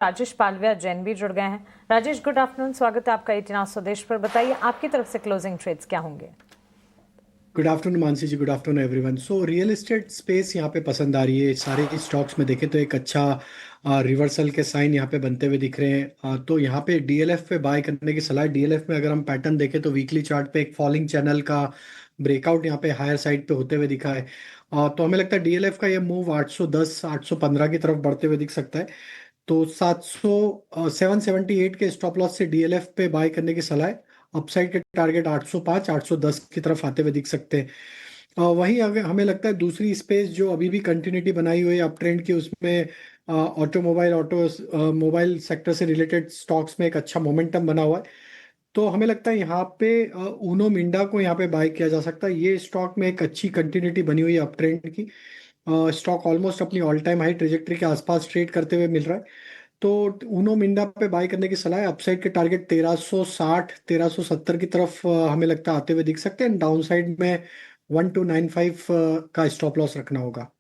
राजेश पालविया जैन भी जुड़ गए हैं। राजेश, गुड आफ्टरनून, स्वागत है आपका 18 आवर्स स्वदेश पर। बताइए आपकी तरफ से क्लोजिंग ट्रेड्स क्या होंगे? Good afternoon Mansi ji, good afternoon everyone. So real estate space यहाँ पे पसंद आ रही है। सारे स्टॉक्स में देखें तो एक अच्छा रिवर्सल के साइन यहाँ पे बनते हुए दिख रहे हैं। तो यहाँ पे डीएलएफ पे बाय करने की सलाह है। डीएलएफ में अगर हम पैटर्न देखें तो वीकली चार्ट पे एक फॉलिंग चैनल का ब्रेकआउट यहाँ पे हायर साइड पे होते हुए दिखा है। तो हमें लगता है डीएलएफ का ये मूव 810 815 की तरफ बढ़ते हुए दिख सकता है। तो 778 के स्टॉप लॉस से डीएलएफ पे बाय करने की सलाह है। अपसाइड के टारगेट 805 810 की तरफ आते हुए दिख सकते हैं। वहीं अगर हमें लगता है दूसरी स्पेस जो अभी भी कंटिन्यूटी बनाई हुई है अप ट्रेंड की, उसमें ऑटो मोबाइल सेक्टर से रिलेटेड स्टॉक्स में एक अच्छा मोमेंटम बना हुआ है। तो हमें लगता है यहाँ पे ऊनो मिंडा को यहाँ पे बाय किया जा सकता है। ये स्टॉक में एक अच्छी कंटिन्यूटी बनी हुई है अप ट्रेंड की। स्टॉक ऑलमोस्ट अपनी ऑल टाइम हाई ट्रेजेक्टरी के आसपास ट्रेड करते हुए मिल रहा है। तो ऊनो मिंडा पे बाय करने की सलाह है। अपसाइड के टारगेट 1360 1370 की तरफ हमें लगता है आते हुए दिख सकते हैं। डाउन साइड में 1295 का स्टॉप लॉस रखना होगा।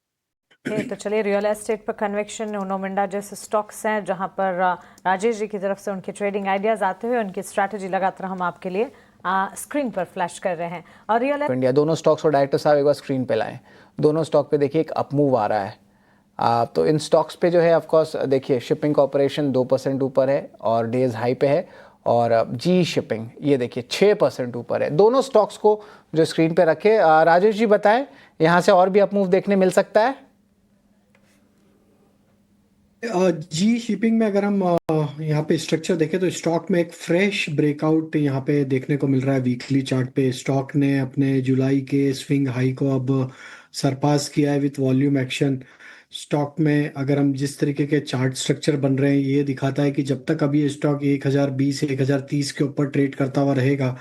तो चलिए, रियल एस्टेट पर कन्विक्शन, उनो मिंडा जैसे स्टॉक्स हैं जहां पर राजेश जी की तरफ से उनके ट्रेडिंग आइडियाज आते हुए उनकी स्ट्रैटेजी लगातार हम आपके लिए स्क्रीन पर फ्लैश कर रहे हैं। और रियल इंडिया दोनों स्टॉक्स को डायरेक्टर साहब एक बार स्क्रीन पे लाएं। दोनों स्टॉक पे देखिए एक अपमूव आ रहा है। तो इन स्टॉक्स पे जो है ऑफ कोर्स देखिए शिपिंग कॉर्पोरेशन 2% ऊपर है और डेज हाई पे है। और जी शिपिंग ये देखिए 6% ऊपर है। दोनों स्टॉक्स को जो स्क्रीन पे रखे, राजेश जी बताएं यहाँ से और भी अपमूव देखने मिल सकता है? जी शिपिंग में अगर हम यहाँ पे स्ट्रक्चर देखें तो स्टॉक में एक फ्रेश ब्रेकआउट यहाँ पे देखने को मिल रहा है। वीकली चार्ट पे स्टॉक ने अपने जुलाई के स्विंग हाई को अब सरपास किया है विथ वॉल्यूम एक्शन। स्टॉक में अगर हम जिस तरीके के चार्ट स्ट्रक्चर बन रहे हैं, ये दिखाता है कि जब तक अभी ये स्टॉक 1020 1030 के ऊपर ट्रेड करता हुआ रहेगा,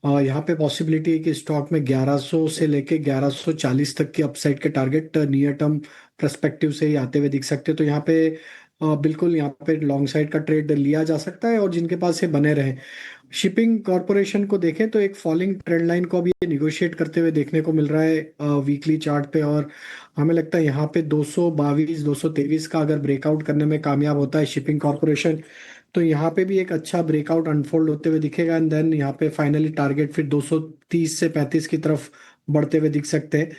यहाँ पे पॉसिबिलिटी है कि स्टॉक में 1100 से लेके 1140 तक के अपसाइड के टारगेट नियर टर्म पर्सपेक्टिव से ही आते हुए दिख सकते हैं। तो यहाँ पे बिल्कुल यहाँ पे लॉन्ग साइड का ट्रेड लिया जा सकता है और जिनके पास ये बने रहे। शिपिंग कॉरपोरेशन को देखें तो एक फॉलिंग ट्रेंड लाइन को अभी निगोशिएट करते हुए देखने को मिल रहा है वीकली चार्ट पे। और हमें लगता है यहाँ पे 222 223 का अगर ब्रेकआउट करने में कामयाब होता है शिपिंग कॉरपोरेशन, तो यहाँ पे भी एक अच्छा ब्रेकआउट अनफोल्ड होते हुए दिखेगा। एंड देन यहाँ पे फाइनली टारगेट फिर 230 से 35 की तरफ बढ़ते हुए दिख सकते हैं।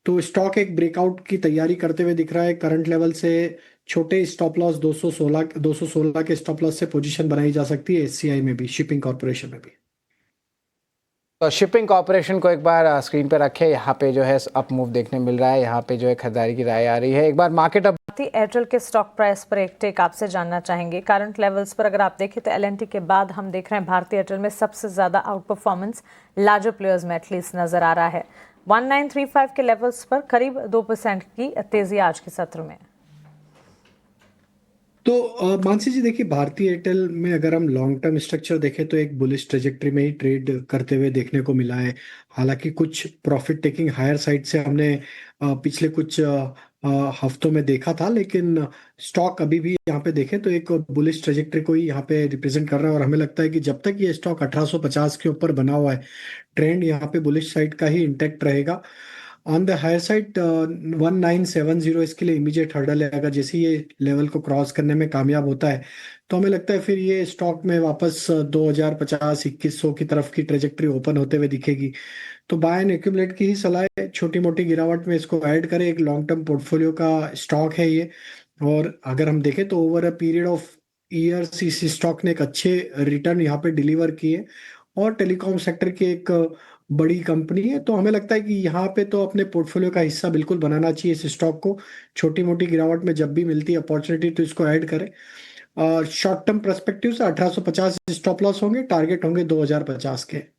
तो स्टॉक एक ब्रेकआउट की तैयारी करते हुए दिख रहा है। करंट लेवल से छोटे स्टॉप लॉस 216 के स्टॉप लॉस से पोजीशन बनाई जा सकती है एससीआई में भी, शिपिंग कॉर्पोरेशन में भी। तो शिपिंग कॉर्पोरेशन को एक बार स्क्रीन पे रखे। यहाँ पे जो है अप मूव देखने मिल रहा है। यहाँ पे जो है खरीदारी की राय आ रही है। एक बार मार्केट अप एयरटेल के स्टॉक प्राइस पर एक टेक आपसे जानना चाहेंगे। करंट लेवल्स पर अगर आप देखें तो एलएनटी के बाद हम देख रहे हैं भारतीय एयरटेल में सबसे ज्यादा आउट परफॉर्मेंस लार्जर प्लेयर्स में एटलीस्ट नजर आ रहा है। 1935 के लेवल्स पर करीब 2% की तेजी आज के सत्र में। तो मानसी जी देखिए, भारतीय एयरटेल में अगर हम लॉन्ग टर्म स्ट्रक्चर देखें तो एक बुलिश ट्रेजेक्टरी में ही ट्रेड करते हुए देखने को मिला है। हालांकि कुछ प्रॉफिट टेकिंग हायर साइड से हमने पिछले कुछ हफ्तों में देखा था, लेकिन स्टॉक अभी भी यहाँ पे देखें तो एक बुलिश ट्रेजेक्टरी को ही यहाँ पे रिप्रेजेंट कर रहा है। और हमें लगता है कि जब तक ये स्टॉक 1850 के ऊपर बना हुआ है, ट्रेंड यहाँ पे बुलिश साइड का ही इंटैक्ट रहेगा। ऑन द हायर साइड 1970 इसके लिए इमीडिएट हर्डल है। अगर जैसे ये लेवल को क्रॉस करने में कामयाब होता है तो हमें लगता है फिर ये स्टॉक में वापस 2050 2100 की तरफ की ट्रेजेक्टरी ओपन होते हुए दिखेगी। तो बाय एंड एक्यूमुलेट की ही सलाह है। छोटी मोटी गिरावट में इसको ऐड करें। एक लॉन्ग टर्म पोर्टफोलियो का स्टॉक है ये। और अगर हम देखें तो over a period of years इस स्टॉक ने एक अच्छे रिटर्न यहाँ पे डिलीवर किए। और टेलीकॉम सेक्टर की एक बड़ी कंपनी है, तो हमें लगता है कि यहाँ पे तो अपने पोर्टफोलियो का हिस्सा बिल्कुल बनाना चाहिए इस स्टॉक को। छोटी मोटी गिरावट में जब भी मिलती है अपॉर्चुनिटी तो इसको ऐड करें। और शॉर्ट टर्म पर्सपेक्टिव से 1850 स्टॉप लॉस होंगे, टारगेट होंगे 2050 के।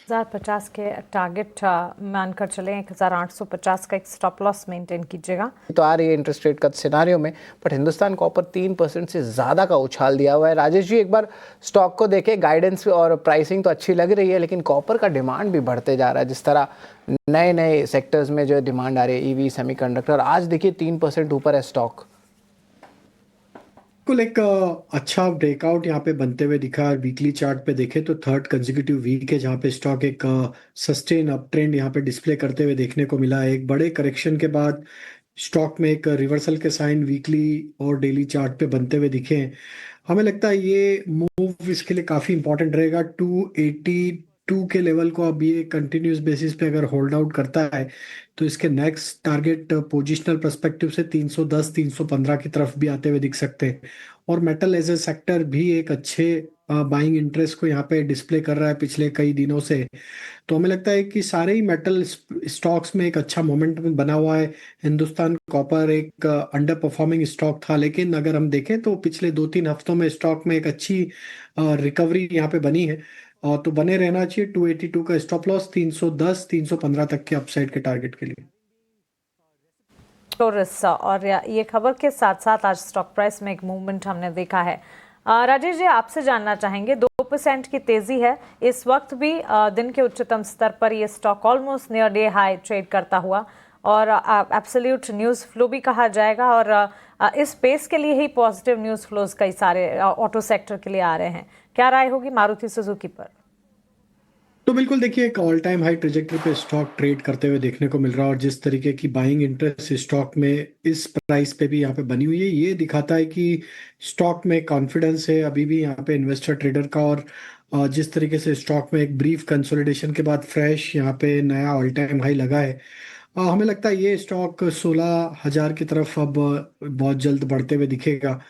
1050 के टारगेट मानकर चले, 1850 का एक स्टॉप लॉस मेंटेन कीजिएगा। तो आ रही है इंटरेस्ट रेट कट सिनारियो में, बट हिंदुस्तान कॉपर 3% से ज़्यादा का उछाल दिया हुआ है। राजेश जी एक बार स्टॉक को देखें। गाइडेंस और प्राइसिंग तो अच्छी लग रही है, लेकिन कॉपर का डिमांड भी बढ़ते जा रहा है। जिस तरह नए नए सेक्टर्स में जो डिमांड आ रही है, ईवी, सेमीकंडक्टर, आज देखिए 3% ऊपर है स्टॉक। बिल्कुल एक अच्छा ब्रेकआउट यहाँ पे बनते हुए दिखा है। वीकली चार्ट पे देखें तो थर्ड कंसेक्यूटिव वीक है जहाँ पे स्टॉक एक सस्टेन अप ट्रेंड यहाँ पे डिस्प्ले करते हुए देखने को मिला है। एक बड़े करेक्शन के बाद स्टॉक में एक रिवर्सल के साइन वीकली और डेली चार्ट पे बनते हुए दिखे हैं। हमें लगता है ये मूव इसके लिए काफी इंपॉर्टेंट रहेगा। 282 के लेवल को अब ये कंटिन्यूस बेसिस पे अगर होल्ड आउट करता है तो इसके नेक्स्ट टारगेट पोजिशनल पर्सपेक्टिव से 310 315 की तरफ भी आते हुए दिख सकते हैं। और मेटल एज ए सेक्टर भी एक अच्छे बाइंग इंटरेस्ट को यहाँ पे डिस्प्ले कर रहा है पिछले कई दिनों से। तो हमें लगता है कि सारे ही मेटल स्टॉक्स में एक अच्छा मोमेंटम बना हुआ है। हिंदुस्तान कॉपर एक अंडर परफॉर्मिंग स्टॉक था, लेकिन अगर हम देखें तो पिछले 2-3 हफ्तों में स्टॉक में एक अच्छी रिकवरी यहाँ पे बनी है। और तो बने रहना चाहिए 282 का स्टॉप लॉस, 310 315 तक के अपसाइड के टारगेट के लिए। टोरस और ये खबर के साथ साथ आज स्टॉक प्राइस में एक मूवमेंट हमने देखा है। राजेश जी, आपसे जानना चाहेंगे, 2% की तेजी है इस वक्त भी, दिन के उच्चतम स्तर पर ये stock almost near day high trade करता हुआ, और एब्सोल्यूट न्यूज़ फ्लो भी कहा जाएगा, और इस पेस के लिए ही पॉजिटिव न्यूज़ फ्लोज कई सारे ऑटो सेक्टर के लिए आ रहे हैं। क्या राय होगी मारुति सुजुकी पर? तो बिल्कुल देखिए, एक ऑल टाइम हाई ट्रेजेक्टरी पे स्टॉक ट्रेड करते हुए देखने को मिल रहा है, और जिस तरीके की बाइंग इंटरेस्ट स्टॉक में इस प्राइस पे भी यहाँ पे बनी हुई है, ये दिखाता है कि स्टॉक में कॉन्फिडेंस है अभी भी यहाँ पे इन्वेस्टर ट्रेडर का। और जिस तरीके से स्टॉक में एक ब्रीफ कंसोलिडेशन के बाद फ्रेश यहाँ पे नया ऑल टाइम हाई लगा है, हमें लगता है ये स्टॉक 16,000 की तरफ अब बहुत जल्द बढ़ते हुए दिखेगा।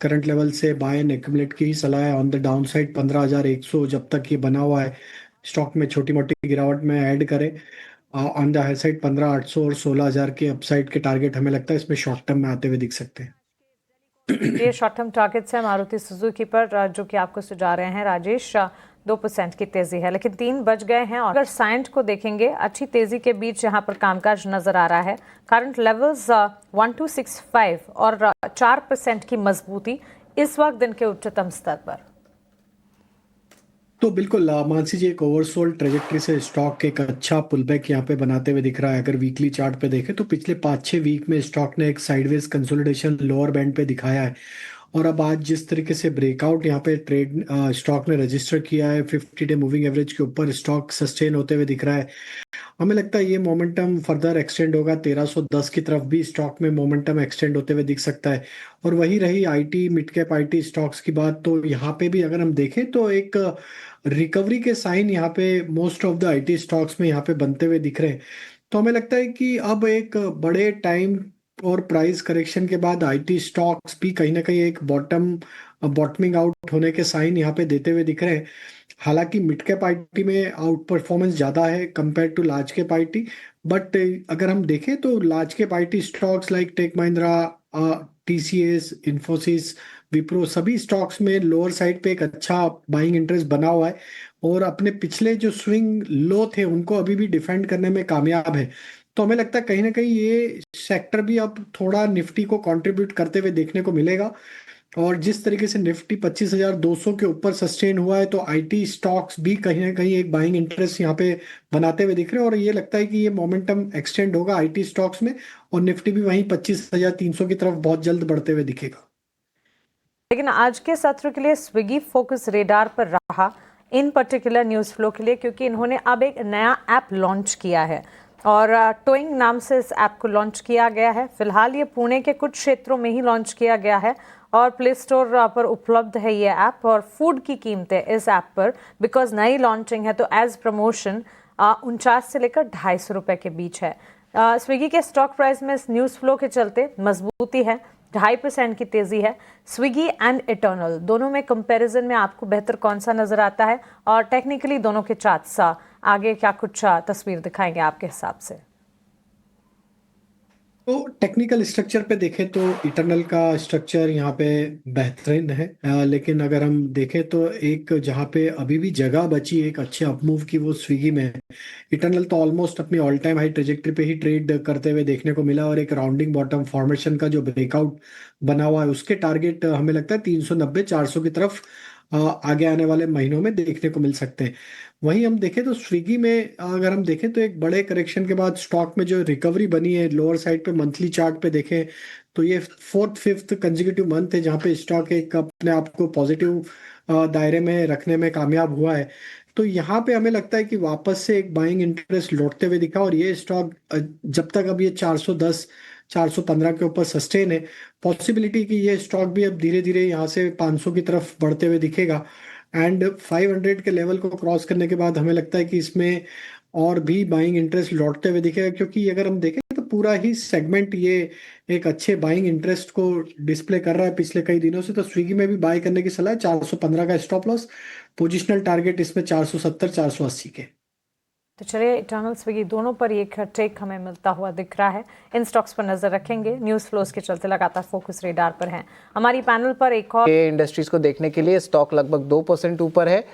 करंट लेवल से बाय एंड एक्यूमुलेट की ही सलाह है। ऑन द डाउन साइड 15,100 जब तक ये बना हुआ है, स्टॉक में छोटी मोटी गिरावट में ऐड करें। ऑन द हाई साइड 15,800 और 16,000 के अपसाइड के टारगेट हमें लगता है इसमें शॉर्ट टर्म में आते हुए दिख सकते हैं। ये शॉर्ट टर्म टारगेट्स है मारुति सुजुकी पर जो कि आपको सुझा रहे हैं राजेश। 2% की तेजी है, लेकिन 3 बज गए हैं, और अगर साइंट को देखेंगे अच्छी तेजी के बीच यहाँ पर कामकाज नजर आ रहा है। करंट लेवल्स 1265 और 4% की मजबूती इस वक्त दिन के उच्चतम स्तर पर। तो बिल्कुल मानसी जी, एक ओवरसोल्ड ट्रेजेक्टरी से स्टॉक एक अच्छा पुलबैक यहाँ पे बनाते हुए दिख रहा है। अगर वीकली चार्ट पे देखें तो पिछले 5-6 वीक में स्टॉक ने एक साइडवेज कंसोलिडेशन लोअर बैंड पे दिखाया है। और अब आज जिस तरीके से ब्रेकआउट यहाँ पे ट्रेड स्टॉक ने रजिस्टर किया है, 50 डे मूविंग एवरेज के ऊपर स्टॉक सस्टेन होते हुए दिख रहा है। हमें लगता है ये मोमेंटम फर्दर एक्सटेंड होगा, 1310 की तरफ भी स्टॉक में मोमेंटम एक्सटेंड होते हुए दिख सकता है। और वही रही IT mid cap IT stocks की बात, तो यहाँ पे भी अगर हम देखें तो एक रिकवरी के साइन यहाँ पे most of the IT stocks में यहाँ पे बनते हुए दिख रहे हैं। तो हमें लगता है कि अब एक बड़े टाइम और प्राइस करेक्शन के बाद आईटी स्टॉक्स भी कहीं ना कहीं एक बॉटमिंग आउट होने के साइन यहाँ पे देते हुए दिख रहे हैं। हालांकि मिड कैप आईटी में आउट परफॉर्मेंस ज्यादा है compare to large cap IT, but अगर हम देखें तो large cap IT stocks like tech Mahindra, TCS, Infosys, Wipro, सभी स्टॉक्स में लोअर साइड पे एक अच्छा बाइंग इंटरेस्ट बना हुआ है, और अपने पिछले जो स्विंग लो थे उनको अभी भी डिफेंड करने में कामयाब है। तो हमें लगता है कहीं ना कहीं ये सेक्टर भी अब थोड़ा निफ्टी को कंट्रीब्यूट करते हुए देखने को मिलेगा। और जिस तरीके से निफ्टी 25,200 के ऊपर सस्टेन हुआ है, तो आईटी स्टॉक्स भी कहीं ना कहीं एक बाइंग इंटरेस्ट यहाँ पे बनाते हुए दिख रहे हैं। और ये लगता है कि ये मोमेंटम एक्सटेंड होगा आईटी स्टॉक्स में, और निफ्टी भी वहीं 25,300 की तरफ बहुत जल्द बढ़ते हुए दिखेगा। लेकिन आज के सत्र के लिए स्विगी फोकस रेडार पर रहा, इन पर्टिकुलर न्यूज़ फ्लो के लिए, क्योंकि इन्होंने अब एक नया ऐप लॉन्च किया है, और टोइंग नाम से इस ऐप को लॉन्च किया गया है। फिलहाल ये पुणे के कुछ क्षेत्रों में ही लॉन्च किया गया है, और प्ले स्टोर पर उपलब्ध है ये ऐप। और फूड की कीमतें इस ऐप पर, बिकॉज नई लॉन्चिंग है, तो एज प्रमोशन 49 से लेकर 250 रुपए के बीच है। स्विगी के स्टॉक प्राइस में इस न्यूज़ फ्लो के चलते मजबूती है, 2.5% की तेजी है। स्विगी एंड इटर्नल दोनों में कंपैरिजन में आपको बेहतर कौन सा नजर आता है, और टेक्निकली दोनों के चार्ट्स आगे क्या कुछ तस्वीर दिखाएंगे आपके हिसाब से? तो टेक्निकल स्ट्रक्चर पे देखें तो इटरनल का स्ट्रक्चर यहाँ पे बेहतरीन है, लेकिन अगर हम देखें तो एक जहाँ पे अभी भी जगह बची एक अच्छे अपमूव की, वो स्विगी में है। इटरनल तो ऑलमोस्ट अपनी ऑल टाइम हाई ट्रेजेक्टरी पे ही ट्रेड करते हुए देखने को मिला, और एक राउंडिंग बॉटम फॉर्मेशन का जो ब्रेकआउट बना हुआ है उसके टारगेट हमें लगता है 390-400 की तरफ आगे आने वाले महीनों में देखने को मिल सकते हैं। वहीं हम देखें तो स्विगी में अगर हम देखें तो एक बड़े करेक्शन के बाद स्टॉक में जो रिकवरी बनी है लोअर साइड पे, मंथली चार्ट पे देखें तो ये 4th-5th कंजिक्यूटिव मंथ है जहाँ पे स्टॉक एक अपने आप को पॉजिटिव दायरे में रखने में कामयाब हुआ है। तो यहाँ पे हमें लगता है कि वापस से एक बाइंग इंटरेस्ट लौटते हुए दिखा, और ये स्टॉक जब तक अब ये 410 415 के ऊपर सस्टेन है। पॉसिबिलिटी कि ये स्टॉक भी अब धीरे धीरे यहाँ से 500 की तरफ बढ़ते हुए दिखेगा एंड 500 के लेवल को क्रॉस करने के बाद हमें लगता है कि इसमें और भी बाइंग इंटरेस्ट लौटते हुए दिखेगा, क्योंकि अगर हम देखें तो पूरा ही सेगमेंट ये एक अच्छे बाइंग इंटरेस्ट को डिस्प्ले कर रहा है पिछले कई दिनों से। तो स्विगी में भी बाय करने की सलाह है। 415 का स्टॉप लॉस, पोजिशनल टारगेट इसमें 470 480 के। तो चलिए इटर्नल स्विगी दोनों पर ये टेक हमें मिलता हुआ दिख रहा है। इन स्टॉक्स पर नजर रखेंगे, न्यूज फ्लोज के चलते लगातार फोकस रेडार पर हैं। हमारी पैनल पर एक और इंडस्ट्रीज को देखने के लिए स्टॉक लगभग 2% ऊपर है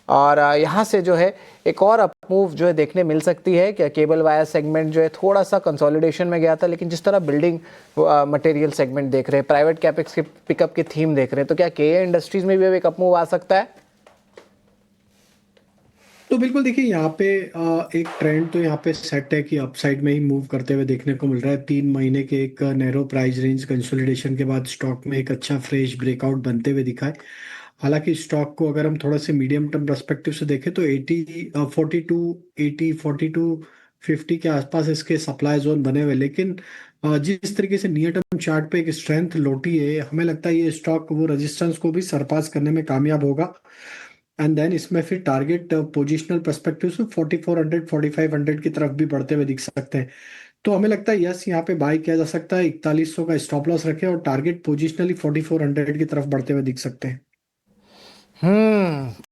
और यहाँ से जो है एक और अप मूव जो है देखने मिल सकती है। क्या केबल वायर सेगमेंट जो है थोड़ा सा कंसोलिडेशन में गया था, लेकिन जिस तरह बिल्डिंग मटेरियल सेगमेंट देख रहे हैं, प्राइवेट कैपेक्स के पिकअप की थीम देख रहे हैं, तो क्या के इंडस्ट्रीज में भी अब एक अप मूव आ सकता है? तो बिल्कुल देखिए, यहाँ पे एक ट्रेंड तो यहाँ पे सेट है कि अपसाइड में ही मूव करते हुए देखने को मिल रहा है। 3 महीने के एक नैरो प्राइस रेंज कंसोलिडेशन के बाद स्टॉक में एक अच्छा फ्रेश ब्रेकआउट बनते हुए दिखा है। हालांकि स्टॉक को अगर हम थोड़ा से मीडियम टर्म पर्सपेक्टिव से देखें तो 42 50 के आसपास इसके सप्लाई जोन बने हुए, लेकिन जिस तरीके से नियर टर्म चार्ट पे एक स्ट्रेंथ लौटी है, हमें लगता है ये स्टॉक वो रेजिस्टेंस को भी सरपास करने में कामयाब होगा। एंड देन इसमें फिर टारगेट पोजिशनल पर्सपेक्टिव से 4400 4500 की तरफ भी बढ़ते हुए दिख सकते हैं। तो हमें लगता है यस, यहाँ पे बाय किया जा सकता है। 4100 का स्टॉप लॉस रखें और टारगेट पोजिशनली 4400 की तरफ बढ़ते हुए दिख सकते हैं।